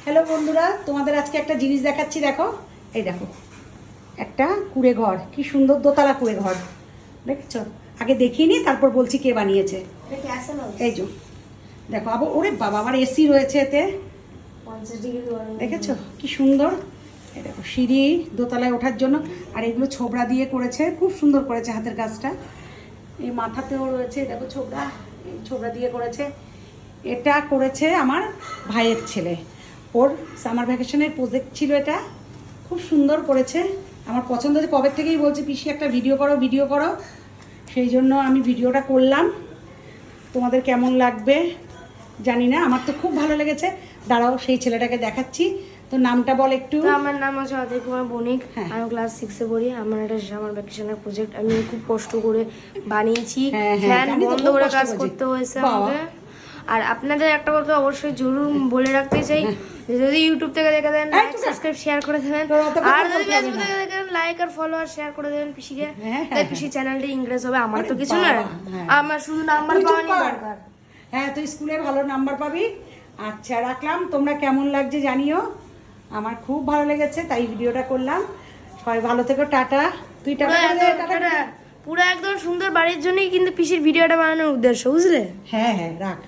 Hello বন্ধুরা, তোমাদের আজকে একটা জিনিস দেখাচ্ছি। দেখো, এই দেখো একটা কুঁড়ে ঘর, কি সুন্দর দোতলা কুঁড়ে ঘর দেখেছো? আগে দেখিনি, তারপর বলছি কে বানিয়েছে। এই যে দেখো, আবার ওরে বাবা, আমার এসি রয়েছে এতে, দেখেছো কি সুন্দর। এই দেখো সিঁড়ি দোতলায় ওঠার জন্য, আর এগুলো ছোবড়া দিয়ে করেছে, খুব সুন্দর করেছে হাতের কাজটা। এই মাথাতেও রয়েছে দেখো ছোবড়া, এই ছোবড়া দিয়ে করেছে। এটা করেছে আমার ভাইয়ের ছেলে, ওর সামার ভ্যাকেশনের প্রজেক্ট ছিল, এটা খুব সুন্দর করেছে। আমার পছন্দ হয়েছে, কবে থেকেই বলছে পিসি একটা ভিডিও করো ভিডিও করো, সেই জন্য আমি ভিডিওটা করলাম। তোমাদের কেমন লাগবে জানি না, আমার তো খুব ভালো লেগেছে। দাঁড়াও সেই ছেলেটাকে দেখাচ্ছি, তো নামটা বল একটু। আমার নাম হচ্ছে অজয় কুমার বণিক, আমি ক্লাস 6-এ পড়ি। আমার এটা সামার ভ্যাকেশনের প্রজেক্ট, আমি খুব কষ্ট করে বানিয়েছি। ফ্যান বন্ধ করে কাজ করতে হয়েছে আমাকে। আর আপনাদের একটা কথা অবশ্যই জরুর বলে রাখতে চাই, যদি ইউটিউব থেকে দেখে দেন লাইক সাবস্ক্রাইব শেয়ার করে দেবেন, আর যদি ফেসবুক থেকে দেখেন লাইক আর ফলো আর শেয়ার করে দেবেন পিসিকে। তাই পিসি চ্যানেলটা ইংরেজ হবে, আমার তো কিছু না, আমার শুধু নাম্বার পাওয়ানি দরকার। হ্যাঁ, তুই স্কুলে ভালো নাম্বার পাবি। আচ্ছা রাখলাম, তোমরা কেমন লাগছে জানিও, আমার খুব ভালো লেগেছে তাই ভিডিওটা করলাম। সবাই ভালো থেকো, টাটা। তুই টাটা করে দে, টাটা। পুরো একদম সুন্দর বাড়ির জন্যই কিন্তু পিসির ভিডিওটা বানানোর উদ্দেশ্য, বুঝলে? হ্যাঁ হ্যাঁ, রাখ।